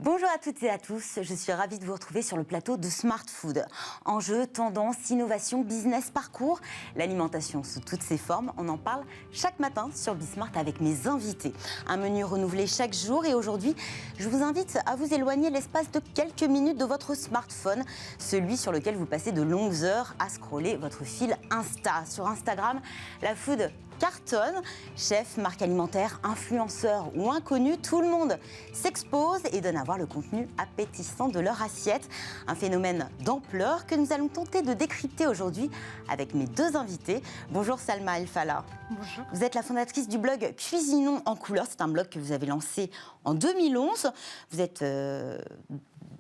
Bonjour à toutes et à tous, je suis ravie de vous retrouver sur le plateau de Smart Food. Enjeux, tendances, innovation, business, parcours, l'alimentation sous toutes ses formes, on en parle chaque matin sur Bismart avec mes invités. Un menu renouvelé chaque jour et aujourd'hui, je vous invite à vous éloigner l'espace de quelques minutes de votre smartphone, celui sur lequel vous passez de longues heures à scroller votre fil Insta. Sur Instagram, la food cartonne. Chefs, marques alimentaires, influenceurs ou inconnus, tout le monde s'expose et donne à voir le contenu appétissant de leur assiette. Un phénomène d'ampleur que nous allons tenter de décrypter aujourd'hui avec mes deux invités. Bonjour Salma El Fala. Bonjour. Vous êtes la fondatrice du blog Cuisinons en couleur. C'est un blog que vous avez lancé en 2011. Vous êtes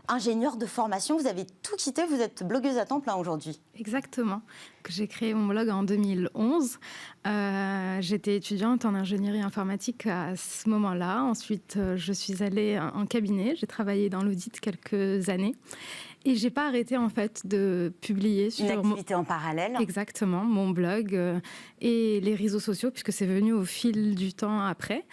ingénieure de formation, vous avez tout quitté, vous êtes blogueuse à temps plein aujourd'hui. Exactement. J'ai créé mon blog en 2011. J'étais étudiante en ingénierie informatique à ce moment-là. Ensuite, je suis allée en cabinet. J'ai travaillé dans l'audit quelques années. Et j'ai pas arrêté en fait de publier sur une activité en parallèle. Exactement, mon blog et les réseaux sociaux puisque c'est venu au fil du temps après.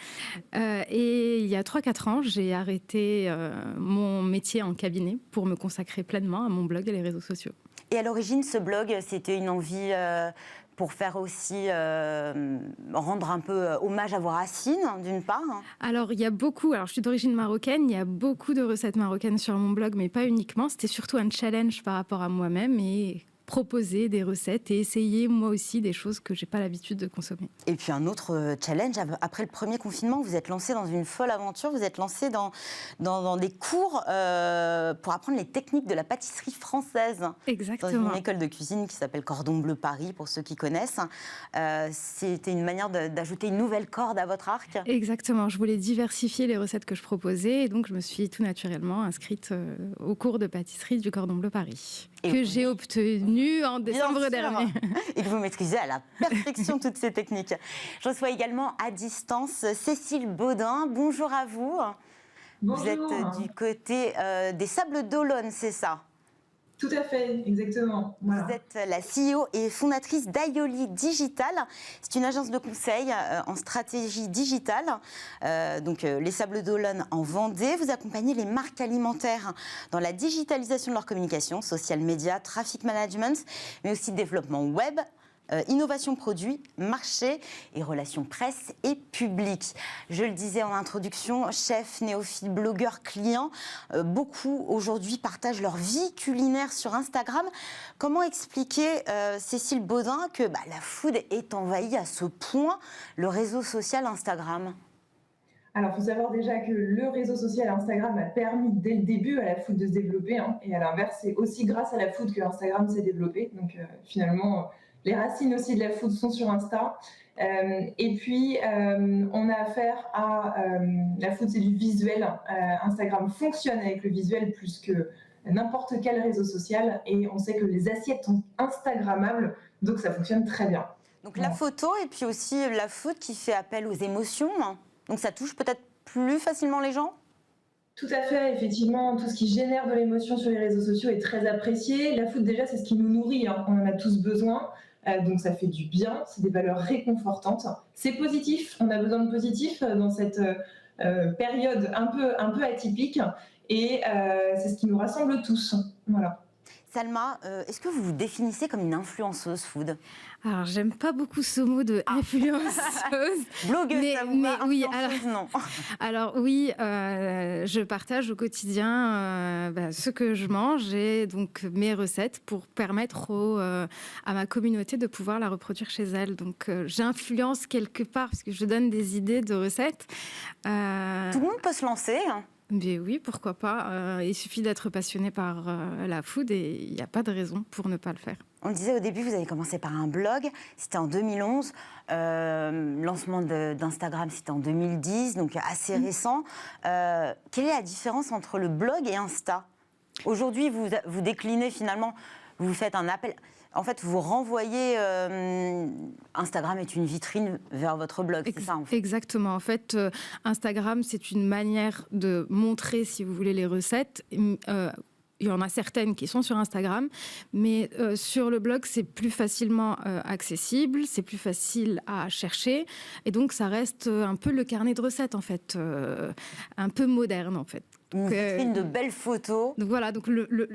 Et il y a 3-4 ans, j'ai arrêté mon métier en cabinet pour me consacrer pleinement à mon blog et les réseaux sociaux. Et à l'origine, ce blog, c'était une envie pour faire aussi rendre un peu hommage à vos racines, d'une part. Alors, il y a beaucoup, je suis d'origine marocaine, il y a beaucoup de recettes marocaines sur mon blog, mais pas uniquement. C'était surtout un challenge par rapport à moi-même et proposer des recettes et essayer moi aussi des choses que j'ai pas l'habitude de consommer. Et puis un autre challenge, après le premier confinement, vous êtes lancé dans une folle aventure, vous êtes lancé dans des cours pour apprendre les techniques de la pâtisserie française. Exactement. Dans une école de cuisine qui s'appelle Cordon Bleu Paris, pour ceux qui connaissent. C'était une manière d'ajouter une nouvelle corde à votre arc. Exactement, je voulais diversifier les recettes que je proposais et donc je me suis tout naturellement inscrite au cours de pâtisserie du Cordon Bleu Paris, que j'ai obtenu en décembre dernier. Et que vous maîtrisez à la perfection toutes ces techniques. Je reçois également à distance Cécile Baudin. Bonjour à vous. Bonjour. Vous êtes du côté des Sables d'Olonne, c'est ça? Tout à fait, exactement. Voilà. Vous êtes la CEO et fondatrice d'Aioli Digital. C'est une agence de conseil en stratégie digitale. Les Sables d'Olonne en Vendée. Vous accompagnez les marques alimentaires dans la digitalisation de leur communication, social media, traffic management, mais aussi développement web, innovation produit, marché et relations presse et public. Je le disais en introduction, chefs, néophytes, blogueurs, clients, beaucoup aujourd'hui partagent leur vie culinaire sur Instagram. Comment expliquer, Cécile Baudin, que la food est envahie à ce point le réseau social Instagram ? Alors, il faut savoir déjà que le réseau social Instagram a permis dès le début à la food de se développer. Et à l'inverse, c'est aussi grâce à la food que Instagram s'est développé. Donc, finalement, les racines aussi de la food sont sur Insta. Et puis, on a affaire à... la food, c'est du visuel. Instagram fonctionne avec le visuel plus que n'importe quel réseau social. Et on sait que les assiettes sont instagrammables, donc ça fonctionne très bien. Donc, la photo et puis aussi la food qui fait appel aux émotions. Donc ça touche peut-être plus facilement les gens ? Tout à fait, effectivement, tout ce qui génère de l'émotion sur les réseaux sociaux est très apprécié. La food, déjà, c'est ce qui nous nourrit, on en a tous besoin, donc ça fait du bien, c'est des valeurs réconfortantes. C'est positif, on a besoin de positif dans cette période un peu atypique, et c'est ce qui nous rassemble tous. Voilà. Salma, est-ce que vous vous définissez comme une influenceuse food ? Alors, j'aime pas beaucoup ce mot de influenceuse. Blogueuse, ça vous va, oui, non. Alors oui, je partage au quotidien ce que je mange et donc mes recettes pour permettre à ma communauté de pouvoir la reproduire chez elle. Donc j'influence quelque part parce que je donne des idées de recettes. Tout le monde peut se lancer. Mais oui, pourquoi pas. Il suffit d'être passionné par la food et il n'y a pas de raison pour ne pas le faire. On le disait au début, vous avez commencé par un blog, c'était en 2011. Lancement d'Instagram, c'était en 2010, donc assez récent. Quelle est la différence entre le blog et Insta ? Aujourd'hui, vous déclinez finalement, vous faites un appel... En fait, vous renvoyez... Instagram est une vitrine vers votre blog, c'est ça en fait. Exactement. En fait, Instagram, c'est une manière de montrer, si vous voulez, les recettes. Il y en a certaines qui sont sur Instagram, mais sur le blog, c'est plus facilement accessible, c'est plus facile à chercher. Et donc, ça reste un peu le carnet de recettes, en fait, un peu moderne, en fait. Une vitrine de belles photos. Donc voilà, donc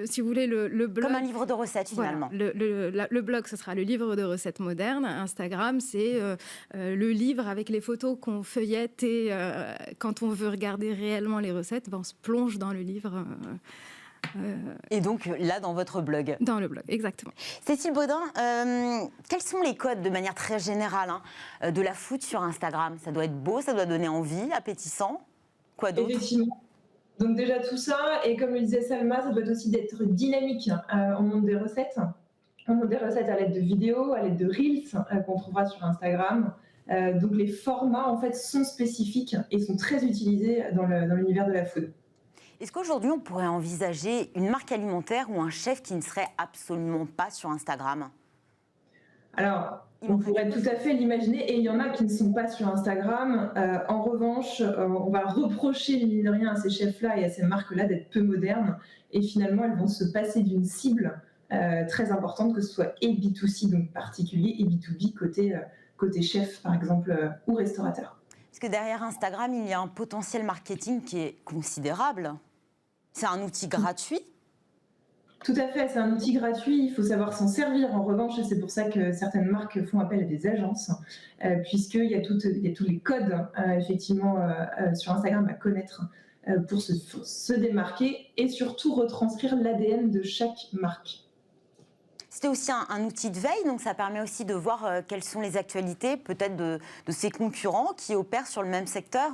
si vous voulez, le blog... Comme un livre de recettes, finalement. Voilà, le blog, ce sera le livre de recettes moderne. Instagram, c'est le livre avec les photos qu'on feuillette et quand on veut regarder réellement les recettes, on se plonge dans le livre. Et donc, là, dans votre blog. Dans le blog, exactement. Cécile Baudin, quels sont les codes, de manière très générale, de la food sur Instagram? Ça doit être beau, ça doit donner envie, appétissant. Quoi d'autre? Effectivement. Donc déjà tout ça, et comme le disait Salma, ça doit aussi d'être dynamique. On monte des recettes. On monte des recettes à l'aide de vidéos, à l'aide de Reels qu'on trouvera sur Instagram. Donc les formats, en fait, sont spécifiques et sont très utilisés dans l'univers de la food. Est-ce qu'aujourd'hui, on pourrait envisager une marque alimentaire ou un chef qui ne serait absolument pas sur Instagram? Alors, on pourrait tout à fait l'imaginer, et il y en a qui ne sont pas sur Instagram. En revanche, on va reprocher, mine de rien, à ces chefs-là et à ces marques-là d'être peu modernes, et finalement, elles vont se passer d'une cible très importante, que ce soit et B2C, donc particulier, et B2B, côté chef, par exemple, ou restaurateur. Parce que derrière Instagram, il y a un potentiel marketing qui est considérable. C'est un outil gratuit. Tout à fait, c'est un outil gratuit, il faut savoir s'en servir. En revanche, et c'est pour ça que certaines marques font appel à des agences, puisqu'il y a tous les codes, effectivement, sur Instagram à connaître pour se démarquer et surtout retranscrire l'ADN de chaque marque. C'était aussi un outil de veille, donc ça permet aussi de voir quelles sont les actualités, peut-être de ses concurrents qui opèrent sur le même secteur.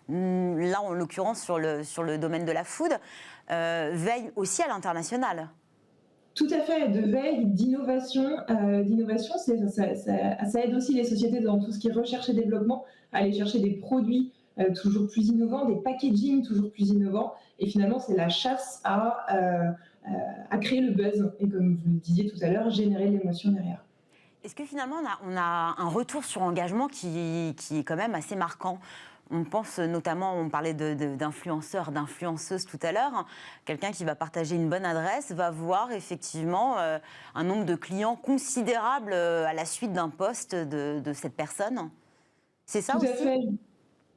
Là, en l'occurrence, sur le domaine de la food, veille aussi à l'international. Tout à fait, de veille, d'innovation. Ça aide aussi les sociétés dans tout ce qui est recherche et développement à aller chercher des produits toujours plus innovants, des packaging toujours plus innovants. Et finalement, c'est la chasse à créer le buzz. Et comme vous le disiez tout à l'heure, générer l'émotion derrière. Est-ce que finalement, on a un retour sur engagement qui est quand même assez marquant? On pense notamment, on parlait d'influenceurs, d'influenceuses tout à l'heure. Quelqu'un qui va partager une bonne adresse va voir effectivement un nombre de clients considérable à la suite d'un post de cette personne. C'est ça aussi? Tout à fait,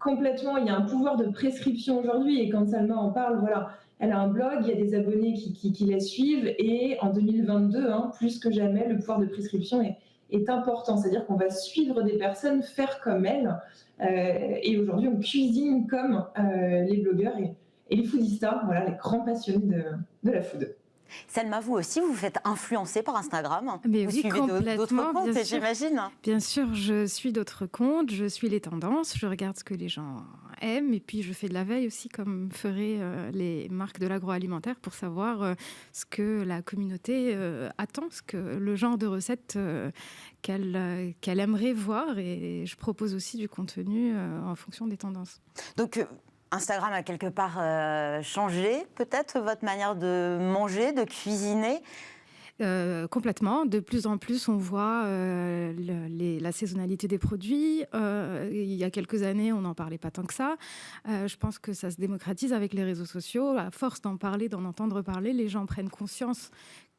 complètement. Il y a un pouvoir de prescription aujourd'hui, et quand Salma en parle, voilà, elle a un blog, il y a des abonnés qui la suivent, et en 2022, plus que jamais, le pouvoir de prescription est important. C'est-à-dire qu'on va suivre des personnes, faire comme elles. Et aujourd'hui, on cuisine comme les blogueurs et les foodistas, voilà, les grands passionnés de la food. Salma, vous aussi, vous vous faites influencer par Instagram? Mais vous oui, suivez d'autres comptes, j'imagine? Bien sûr, je suis d'autres comptes, je suis les tendances, je regarde ce que les gens aiment, et puis je fais de la veille aussi, comme feraient les marques de l'agroalimentaire, pour savoir ce que la communauté attend, ce que le genre de recette qu'elle aimerait voir, et je propose aussi du contenu en fonction des tendances. Donc, Instagram a quelque part changé peut-être votre manière de manger, de cuisiner? Complètement. De plus en plus, on voit la saisonnalité des produits. Il y a quelques années, on n'en parlait pas tant que ça. Je pense que ça se démocratise avec les réseaux sociaux. À force d'en parler, d'en entendre parler, les gens prennent conscience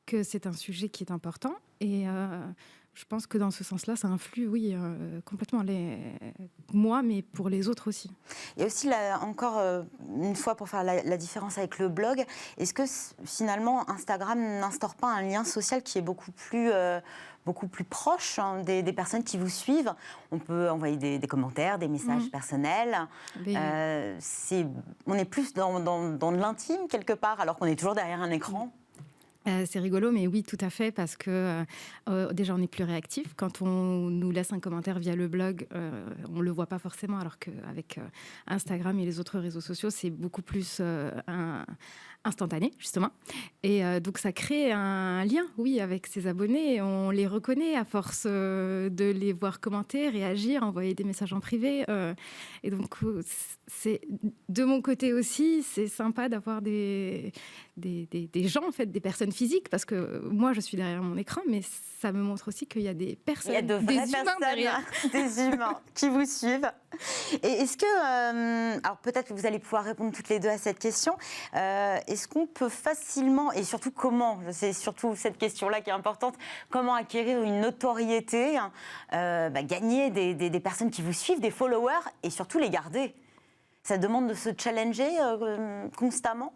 que c'est un sujet qui est important. Et je pense que dans ce sens-là, ça influe, oui, complètement moi, mais pour les autres aussi. Et aussi, là, encore une fois, pour faire la différence avec le blog, est-ce que finalement, Instagram n'instaure pas un lien social qui est beaucoup plus proche des personnes qui vous suivent? On peut envoyer des commentaires, des messages personnels. On est plus dans de l'intime, quelque part, alors qu'on est toujours derrière un écran. C'est rigolo, mais oui, tout à fait, parce que déjà, on est plus réactif. Quand on nous laisse un commentaire via le blog, on ne le voit pas forcément, alors qu'avec Instagram et les autres réseaux sociaux, c'est beaucoup plus instantané, justement. Et donc, ça crée un lien, oui, avec ses abonnés. On les reconnaît à force de les voir commenter, réagir, envoyer des messages en privé. Et donc, de mon côté aussi, c'est sympa d'avoir des gens, en fait, des personnes physiques, parce que moi, je suis derrière mon écran, mais ça me montre aussi qu'il y a des personnes, il y a de vraies personnes derrière. Des humains qui vous suivent. Et est-ce que, alors peut-être que vous allez pouvoir répondre toutes les deux à cette question, est-ce qu'on peut facilement, et surtout comment, c'est surtout cette question-là qui est importante, comment acquérir une notoriété, gagner des personnes qui vous suivent, des followers, et surtout les garder? Ça demande de se challenger constamment?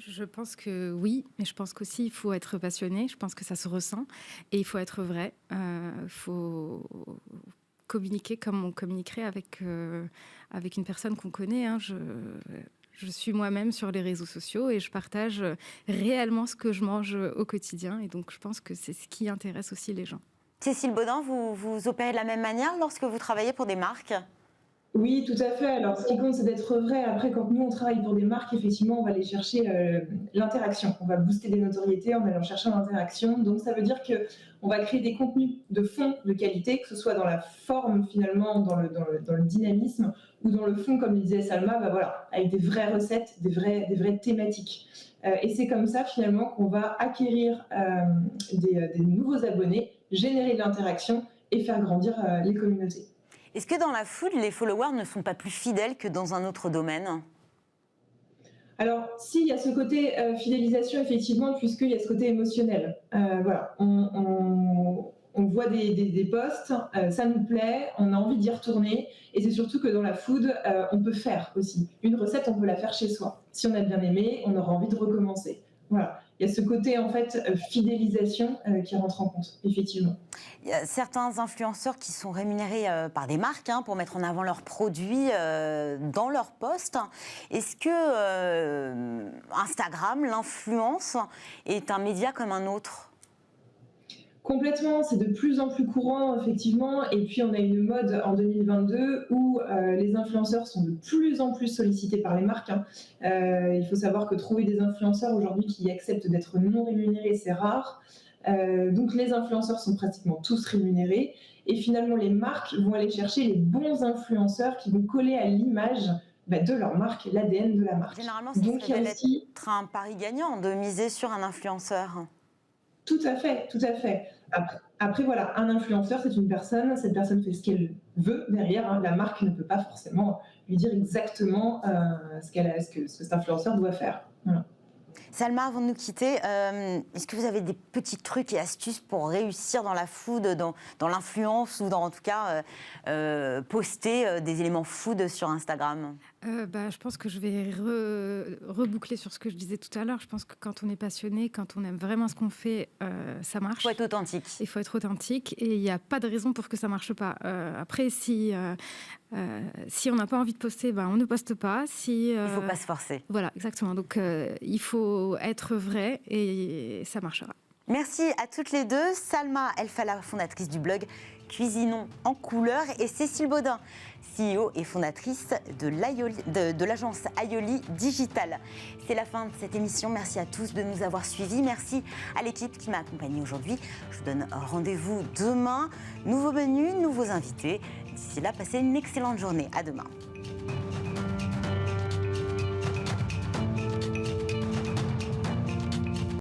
Je pense que oui, mais je pense qu'aussi il faut être passionné, je pense que ça se ressent, et il faut être vrai. Il faut communiquer comme on communiquerait avec une personne qu'on connaît. Hein. Je suis moi-même sur les réseaux sociaux et je partage réellement ce que je mange au quotidien. Et donc, je pense que c'est ce qui intéresse aussi les gens. Cécile Baudin, vous opérez de la même manière lorsque vous travaillez pour des marques? Oui, tout à fait. Alors, ce qui compte, c'est d'être vrai. Après, quand nous, on travaille pour des marques, effectivement, on va aller chercher l'interaction. On va booster des notoriétés en allant chercher l'interaction. Donc, ça veut dire qu'on va créer des contenus de fond de qualité, que ce soit dans la forme, finalement, dans le dynamisme, ou dans le fond, comme le disait Salma, bah voilà, avec des vraies recettes, des vraies thématiques. Et c'est comme ça, finalement, qu'on va acquérir des nouveaux abonnés, générer de l'interaction et faire grandir les communautés. Est-ce que dans la food, les followers ne sont pas plus fidèles que dans un autre domaine? Alors, s'il y a ce côté fidélisation, effectivement, puisqu'il y a ce côté émotionnel. Voilà, on voit des posts, ça nous plaît, on a envie d'y retourner. Et c'est surtout que dans la food, on peut faire aussi. Une recette, on peut la faire chez soi. Si on a bien aimé, on aura envie de recommencer. Voilà. Il y a ce côté, en fait, fidélisation qui rentre en compte, effectivement. Il y a certains influenceurs qui sont rémunérés par des marques pour mettre en avant leurs produits dans leurs posts. Est-ce que Instagram, l'influence, est un média comme un autre? Complètement, c'est de plus en plus courant, effectivement. Et puis, on a une mode en 2022 où les influenceurs sont de plus en plus sollicités par les marques. Il faut savoir que trouver des influenceurs aujourd'hui qui acceptent d'être non rémunérés, c'est rare. Donc, les influenceurs sont pratiquement tous rémunérés. Et finalement, les marques vont aller chercher les bons influenceurs qui vont coller à l'image de leur marque, l'ADN de la marque. Généralement, ça serait être un pari gagnant de miser sur un influenceur. Tout à fait, tout à fait. Après, voilà, un influenceur, c'est une personne, cette personne fait ce qu'elle veut derrière. La marque ne peut pas forcément lui dire exactement ce que cet influenceur doit faire. Voilà. Salma, avant de nous quitter, est-ce que vous avez des petits trucs et astuces pour réussir dans la food, dans l'influence ou en tout cas poster des éléments food sur Instagram? Je pense que je vais reboucler sur ce que je disais tout à l'heure. Je pense que quand on est passionné, quand on aime vraiment ce qu'on fait, ça marche. Il faut être authentique. Il faut être authentique et il n'y a pas de raison pour que ça ne marche pas. Après, si on n'a pas envie de poster, on ne poste pas. Il ne faut pas se forcer. Voilà, exactement. Donc, il faut être vrai et ça marchera. Merci à toutes les deux. Salma El Fallah, fondatrice du blog Cuisinons en couleur, et Cécile Baudin, CEO et fondatrice de l'agence Aioli Digital. C'est la fin de cette émission. Merci à tous de nous avoir suivis. Merci à l'équipe qui m'a accompagnée aujourd'hui. Je vous donne rendez-vous demain. Nouveau menu, nouveaux invités. D'ici là, passez une excellente journée. À demain.